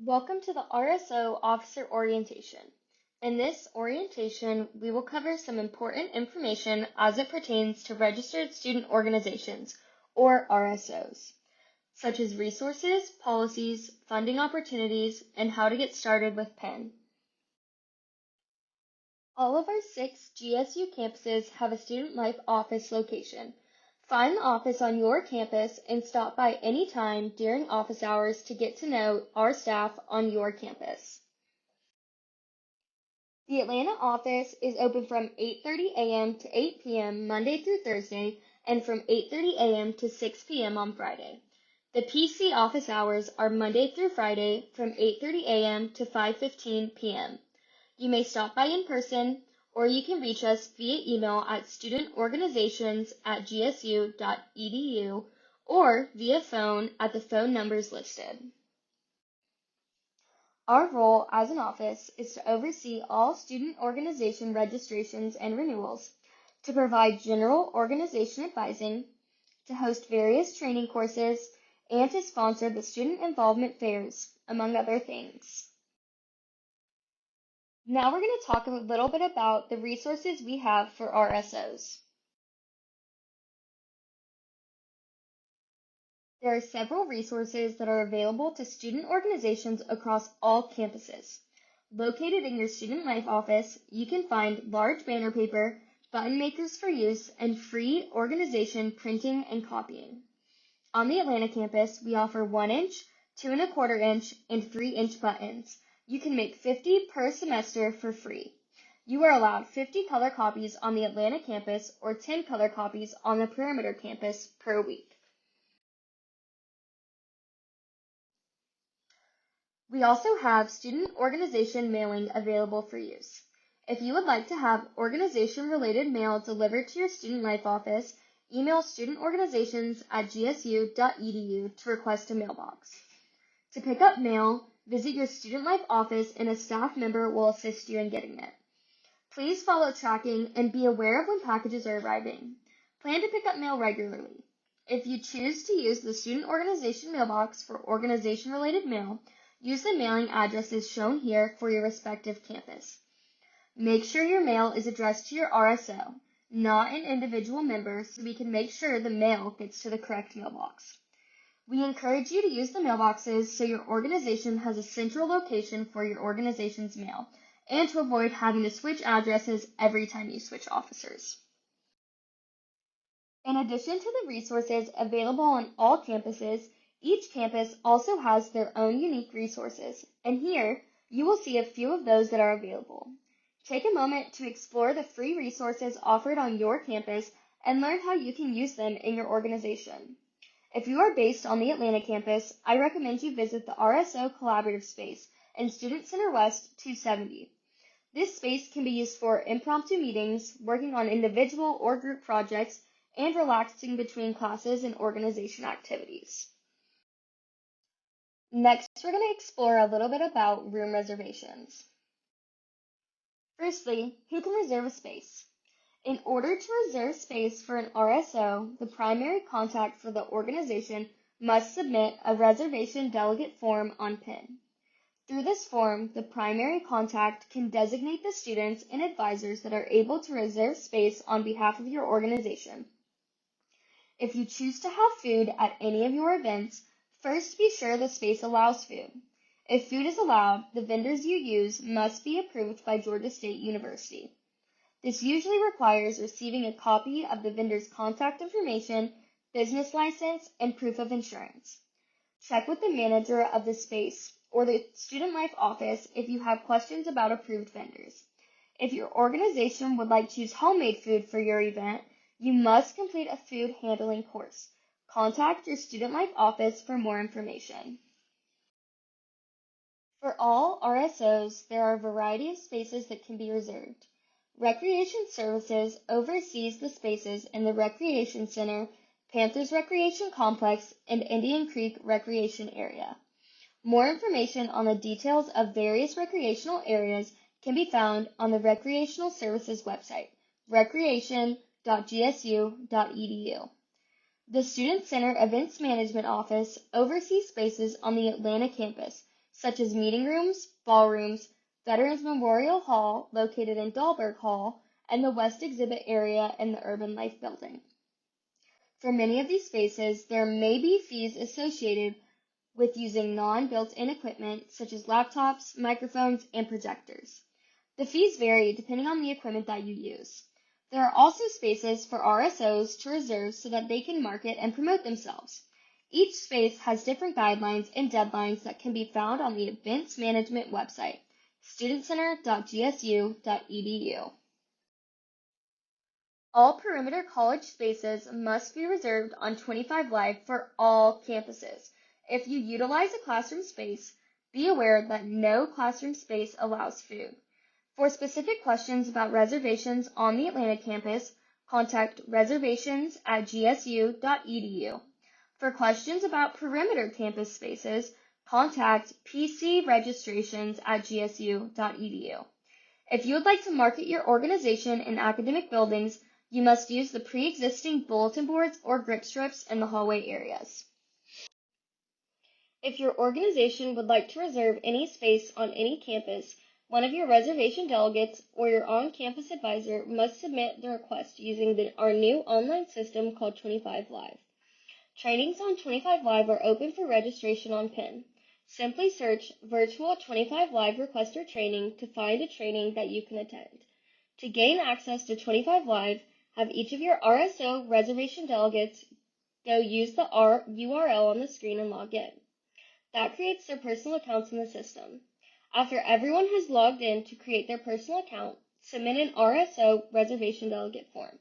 Welcome to the RSO Officer Orientation. In this orientation, we will cover some important information as it pertains to Registered Student Organizations, or RSOs, such as resources, policies, funding opportunities, and how to get started with PEN. All of our 6 GSU campuses have a Student Life Office location. Find the office on your campus and stop by anytime during office hours to get to know our staff on your campus. The Atlanta office is open from 8:30 a.m. to 8 p.m. Monday through Thursday and from 8:30 a.m. to 6 p.m. on Friday. The PC office hours are Monday through Friday from 8:30 a.m. to 5:15 p.m. You may stop by in person, or you can reach us via email at studentorganizations@gsu.edu or via phone at the phone numbers listed. Our role as an office is to oversee all student organization registrations and renewals, to provide general organization advising, to host various training courses, and to sponsor the student involvement fairs, among other things. Now we're going to talk a little bit about the resources we have for RSOs. There are several resources that are available to student organizations across all campuses. Located in your Student Life office, you can find large banner paper, button makers for use, and free organization printing and copying. On the Atlanta campus, we offer 1-inch, 2 1/4 inch, and 3-inch buttons. You can make 50 per semester for free. You are allowed 50 color copies on the Atlanta campus or 10 color copies on the perimeter campus per week. We also have student organization mailing available for use. If you would like to have organization-related mail delivered to your Student Life office, email studentorganizations@gsu.edu to request a mailbox. To pick up mail, visit your Student Life office and a staff member will assist you in getting it. Please follow tracking and be aware of when packages are arriving. Plan to pick up mail regularly. If you choose to use the student organization mailbox for organization-related mail, use the mailing addresses shown here for your respective campus. Make sure your mail is addressed to your RSO, not an individual member, so we can make sure the mail gets to the correct mailbox. We encourage you to use the mailboxes so your organization has a central location for your organization's mail, and to avoid having to switch addresses every time you switch officers. In addition to the resources available on all campuses, each campus also has their own unique resources, and here you will see a few of those that are available. Take a moment to explore the free resources offered on your campus and learn how you can use them in your organization. If you are based on the Atlanta campus, I recommend you visit the RSO Collaborative Space in Student Center West 270. This space can be used for impromptu meetings, working on individual or group projects, and relaxing between classes and organization activities. Next, we're going to explore a little bit about room reservations. Firstly, who can reserve a space? In order to reserve space for an RSO, the primary contact for the organization must submit a reservation delegate form on PIN. Through this form, the primary contact can designate the students and advisors that are able to reserve space on behalf of your organization. If you choose to have food at any of your events, first be sure the space allows food. If food is allowed, the vendors you use must be approved by Georgia State University. This usually requires receiving a copy of the vendor's contact information, business license, and proof of insurance. Check with the manager of the space or the Student Life office if you have questions about approved vendors. If your organization would like to use homemade food for your event, you must complete a food handling course. Contact your Student Life office for more information. For all RSOs, there are a variety of spaces that can be reserved. Recreation Services oversees the spaces in the Recreation Center, Panthers Recreation Complex, and Indian Creek Recreation Area. More information on the details of various recreational areas can be found on the Recreational Services website, recreation.gsu.edu. The Student Center Events Management Office oversees spaces on the Atlanta campus, such as meeting rooms, ballrooms, Veterans Memorial Hall located in Dahlberg Hall, and the West Exhibit area in the Urban Life Building. For many of these spaces, there may be fees associated with using non-built-in equipment such as laptops, microphones, and projectors. The fees vary depending on the equipment that you use. There are also spaces for RSOs to reserve so that they can market and promote themselves. Each space has different guidelines and deadlines that can be found on the Events Management website, studentcenter.gsu.edu. All perimeter college spaces must be reserved on 25 Live for all campuses. If you utilize a classroom space, be aware that no classroom space allows food. For specific questions about reservations on the Atlanta campus, contact reservations@gsu.edu. For questions about perimeter campus spaces, contact pcregistrations@gsu.edu. If you would like to market your organization in academic buildings, you must use the pre-existing bulletin boards or grip strips in the hallway areas. If your organization would like to reserve any space on any campus, one of your reservation delegates or your on-campus advisor must submit the request using our new online system called 25 Live. Trainings on 25 Live are open for registration on PIN. Simply search Virtual 25 Live Requester Training to find a training that you can attend. To gain access to 25 Live, have each of your RSO reservation delegates go use the URL on the screen and log in. That creates their personal accounts in the system. After everyone has logged in to create their personal account, submit an RSO reservation delegate form.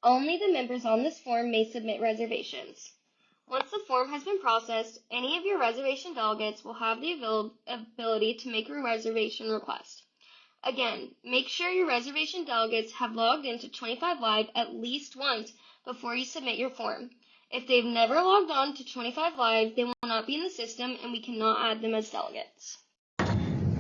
Only the members on this form may submit reservations. Once the form has been processed, any of your reservation delegates will have the ability to make a reservation request. Again, make sure your reservation delegates have logged into 25 Live at least once before you submit your form. If they've never logged on to 25 Live, they will not be in the system and we cannot add them as delegates.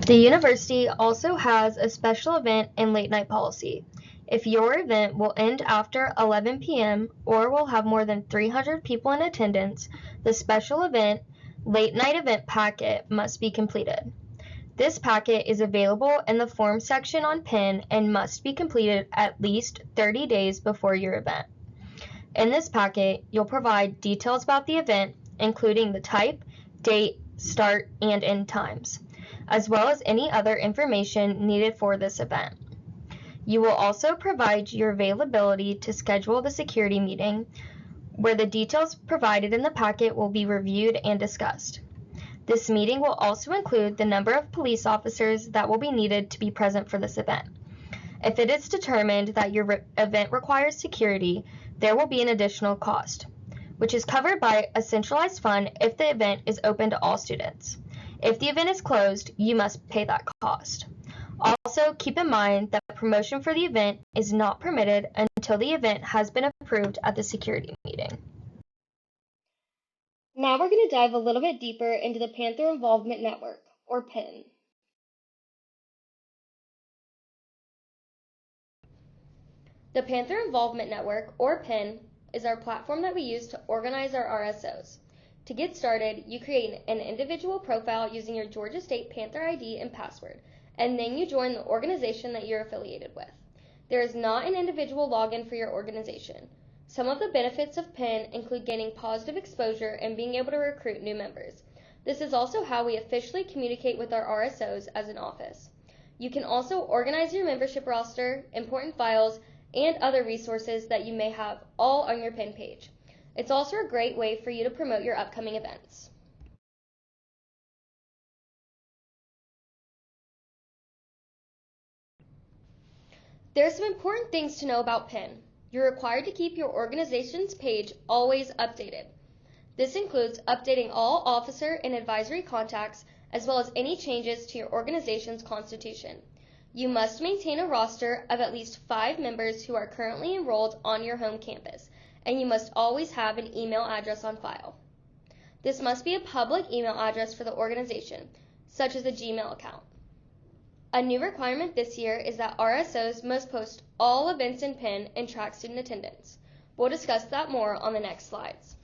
The university also has a special event and late night policy. If your event will end after 11 p.m. or will have more than 300 people in attendance, the special event late night event packet must be completed. This packet is available in the form section on PIN and must be completed at least 30 days before your event. In this packet, you'll provide details about the event, including the type, date, start, and end times, as well as any other information needed for this event. You will also provide your availability to schedule the security meeting, where the details provided in the packet will be reviewed and discussed. This meeting will also include the number of police officers that will be needed to be present for this event. If it is determined that your event requires security, there will be an additional cost, which is covered by a centralized fund if the event is open to all students. If the event is closed, you must pay that cost. Also, keep in mind that promotion for the event is not permitted until the event has been approved at the security meeting. Now we're going to dive a little bit deeper into the Panther Involvement Network, or PIN. The Panther Involvement Network, or PIN, is our platform that we use to organize our RSOs. To get started, you create an individual profile using your Georgia State Panther ID and password, and then you join the organization that you're affiliated with. There is not an individual login for your organization. Some of the benefits of PIN include gaining positive exposure and being able to recruit new members. This is also how we officially communicate with our RSOs as an office. You can also organize your membership roster, important files, and other resources that you may have all on your PIN page. It's also a great way for you to promote your upcoming events. There are some important things to know about PIN. You're required to keep your organization's page always updated. This includes updating all officer and advisory contacts, as well as any changes to your organization's constitution. You must maintain a roster of at least 5 members who are currently enrolled on your home campus, and you must always have an email address on file. This must be a public email address for the organization, such as a Gmail account. A new requirement this year is that RSOs must post all events in PIN and track student attendance. We'll discuss that more on the next slides.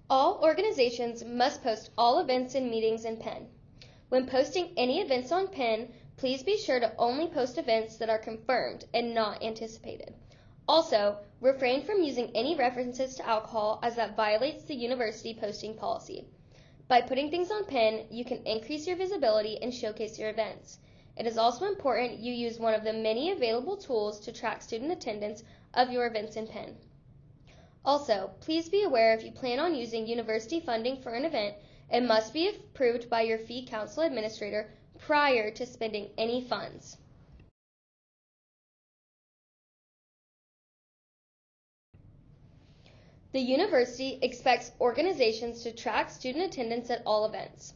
All organizations must post all events and meetings in PEN. When posting any events on PEN, please be sure to only post events that are confirmed and not anticipated. Also, refrain from using any references to alcohol, as that violates the university posting policy. By putting things on PEN, you can increase your visibility and showcase your events. It is also important you use one of the many available tools to track student attendance of your events in PEN. Also, please be aware if you plan on using university funding for an event, it must be approved by your fee council administrator prior to spending any funds. The university expects organizations to track student attendance at all events.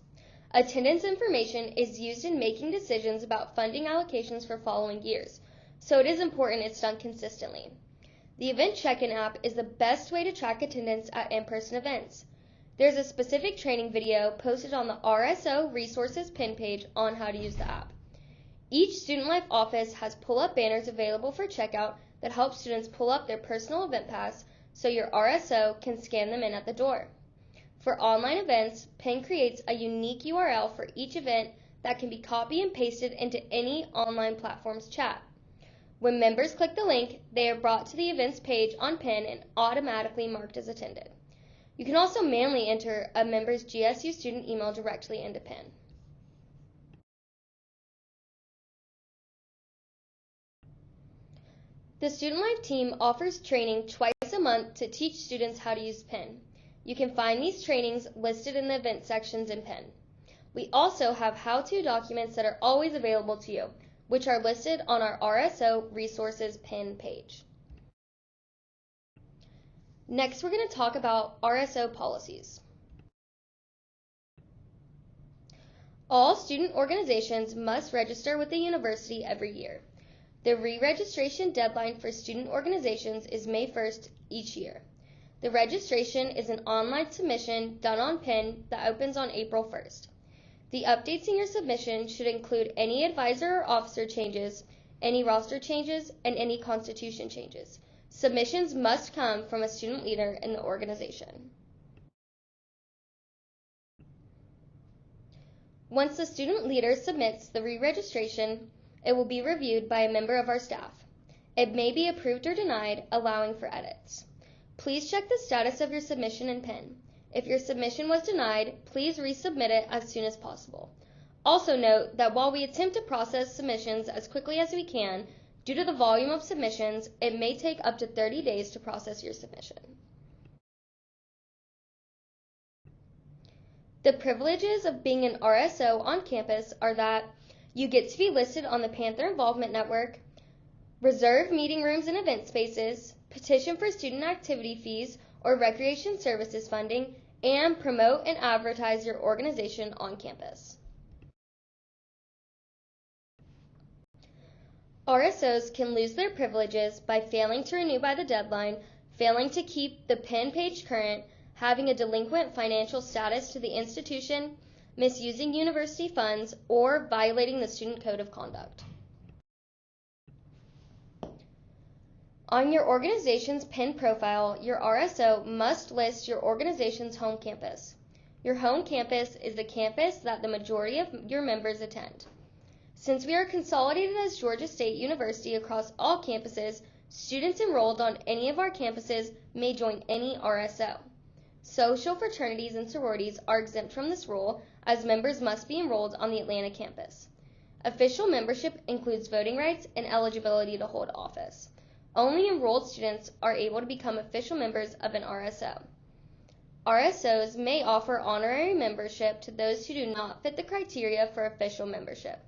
Attendance information is used in making decisions about funding allocations for following years, so it is important it's done consistently. The Event Check-in app is the best way to track attendance at in-person events. There's a specific training video posted on the RSO Resources PIN page on how to use the app. Each Student Life office has pull-up banners available for checkout that help students pull up their personal event pass so your RSO can scan them in at the door. For online events, PIN creates a unique URL for each event that can be copied and pasted into any online platform's chat. When members click the link, they are brought to the events page on PIN and automatically marked as attended. You can also manually enter a member's GSU student email directly into PIN. The Student Life team offers training twice a month to teach students how to use PIN. You can find these trainings listed in the event sections in PIN. We also have how-to documents that are always available to you, which are listed on our RSO Resources PIN page. Next, we're going to talk about RSO policies. All student organizations must register with the university every year. The re-registration deadline for student organizations is May 1st each year. The registration is an online submission done on PIN that opens on April 1st. The updates in your submission should include any advisor or officer changes, any roster changes, and any constitution changes. Submissions must come from a student leader in the organization. Once the student leader submits the re-registration, it will be reviewed by a member of our staff. It may be approved or denied, allowing for edits. Please check the status of your submission in PIN. If your submission was denied, please resubmit it as soon as possible. Also note that while we attempt to process submissions as quickly as we can, due to the volume of submissions, it may take up to 30 days to process your submission. The privileges of being an RSO on campus are that you get to be listed on the Panther Involvement Network, reserve meeting rooms and event spaces, petition for student activity fees or recreation services funding, and promote and advertise your organization on campus. RSOs can lose their privileges by failing to renew by the deadline, failing to keep the PIN page current, having a delinquent financial status to the institution, misusing university funds, or violating the student code of conduct. On your organization's PIN profile, your RSO must list your organization's home campus. Your home campus is the campus that the majority of your members attend. Since we are consolidated as Georgia State University across all campuses, students enrolled on any of our campuses may join any RSO. Social fraternities and sororities are exempt from this rule, as members must be enrolled on the Atlanta campus. Official membership includes voting rights and eligibility to hold office. Only enrolled students are able to become official members of an RSO. RSOs may offer honorary membership to those who do not fit the criteria for official membership.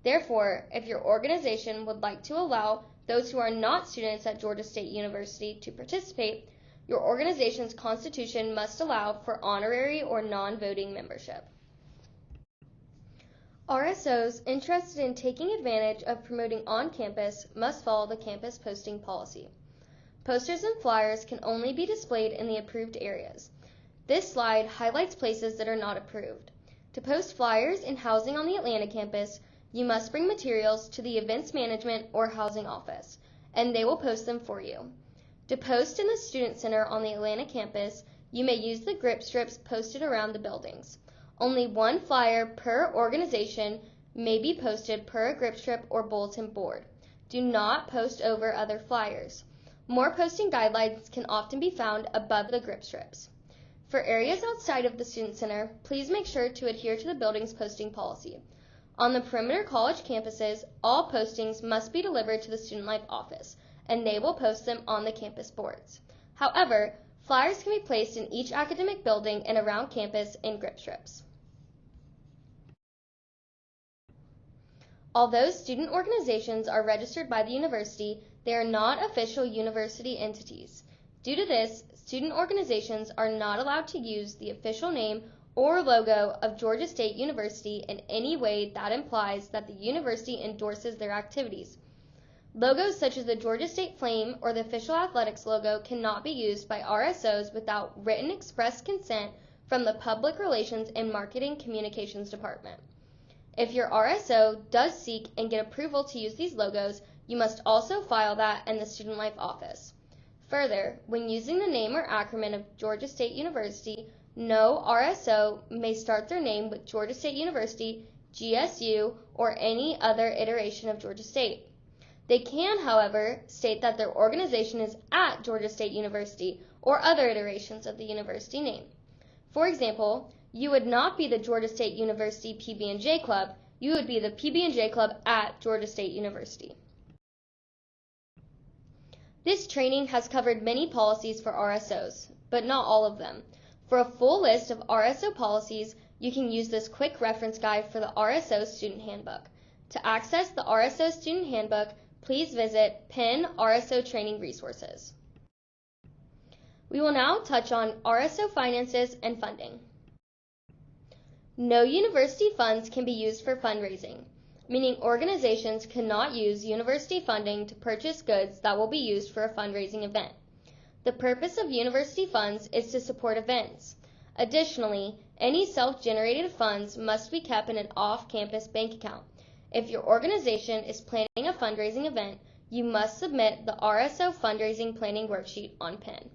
Therefore, if your organization would like to allow those who are not students at Georgia State University to participate, your organization's constitution must allow for honorary or non-voting membership. RSOs interested in taking advantage of promoting on campus must follow the campus posting policy. Posters and flyers can only be displayed in the approved areas. This slide highlights places that are not approved. To post flyers and housing on the Atlanta campus, you must bring materials to the events management or housing office, and they will post them for you. To post in the Student Center on the Atlanta campus, you may use the grip strips posted around the buildings. Only one flyer per organization may be posted per grip strip or bulletin board. Do not post over other flyers. More posting guidelines can often be found above the grip strips. For areas outside of the Student Center, please make sure to adhere to the building's posting policy. On the perimeter college campuses, all postings must be delivered to the Student Life office, and they will post them on the campus boards. However, flyers can be placed in each academic building and around campus in grip strips. Although student organizations are registered by the university, they are not official university entities. Due to this, student organizations are not allowed to use the official name or logo of Georgia State University in any way that implies that the university endorses their activities. Logos such as the Georgia State Flame or the official athletics logo cannot be used by RSOs without written express consent from the Public Relations and Marketing Communications Department. If your RSO does seek and get approval to use these logos, you must also file that in the Student Life office. Further, when using the name or acronym of Georgia State University, no RSO may start their name with Georgia State University, GSU, or any other iteration of Georgia State. They can, however, state that their organization is at Georgia State University or other iterations of the university name. For example, you would not be the Georgia State University PB&J Club, you would be the PB&J Club at Georgia State University. This training has covered many policies for RSOs, but not all of them. For a full list of RSO policies, you can use this quick reference guide for the RSO Student Handbook. To access the RSO Student Handbook, please visit Penn RSO Training Resources. We will now touch on RSO finances and funding. No university funds can be used for fundraising, meaning organizations cannot use university funding to purchase goods that will be used for a fundraising event. The purpose of university funds is to support events. Additionally, any self-generated funds must be kept in an off-campus bank account. If your organization is planning a fundraising event, you must submit the RSO fundraising planning worksheet on Penn.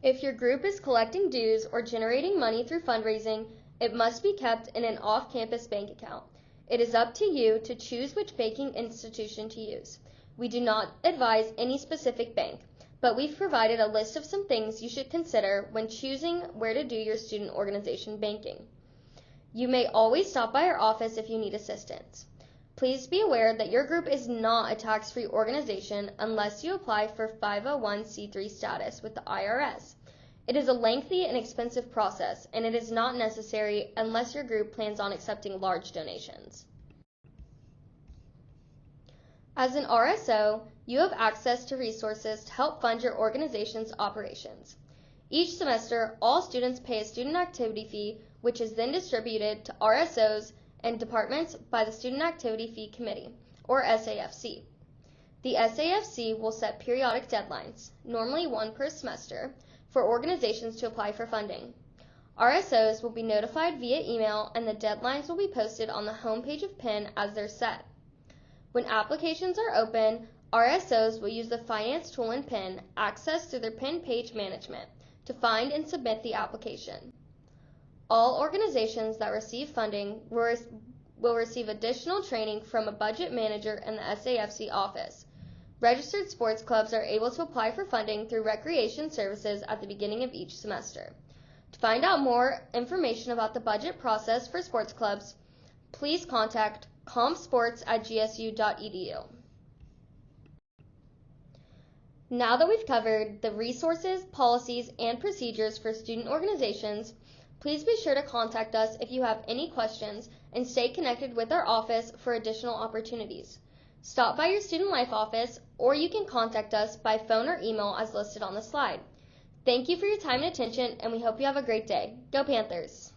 If your group is collecting dues or generating money through fundraising, it must be kept in an off-campus bank account. It is up to you to choose which banking institution to use. We do not advise any specific bank, but we've provided a list of some things you should consider when choosing where to do your student organization banking. You may always stop by our office if you need assistance. Please be aware that your group is not a tax-free organization unless you apply for 501c3 status with the IRS. It is a lengthy and expensive process, and it is not necessary unless your group plans on accepting large donations. As an RSO, you have access to resources to help fund your organization's operations. Each semester, all students pay a student activity fee, which is then distributed to RSOs and departments by the Student Activity Fee Committee, or SAFC. The SAFC will set periodic deadlines, normally one per semester, for organizations to apply for funding. RSOs will be notified via email, and the deadlines will be posted on the homepage of Penn as they're set. When applications are open, RSOs will use the finance tool in Penn, accessed through their Penn page management, to find and submit the application. All organizations that receive funding will receive additional training from a budget manager in the SAFC office. Registered sports clubs are able to apply for funding through recreation services at the beginning of each semester. To find out more information about the budget process for sports clubs, please contact compsports@gsu.edu. Now that we've covered the resources, policies, and procedures for student organizations, please be sure to contact us if you have any questions and stay connected with our office for additional opportunities. Stop by your Student Life office, or you can contact us by phone or email as listed on the slide. Thank you for your time and attention, and we hope you have a great day. Go Panthers!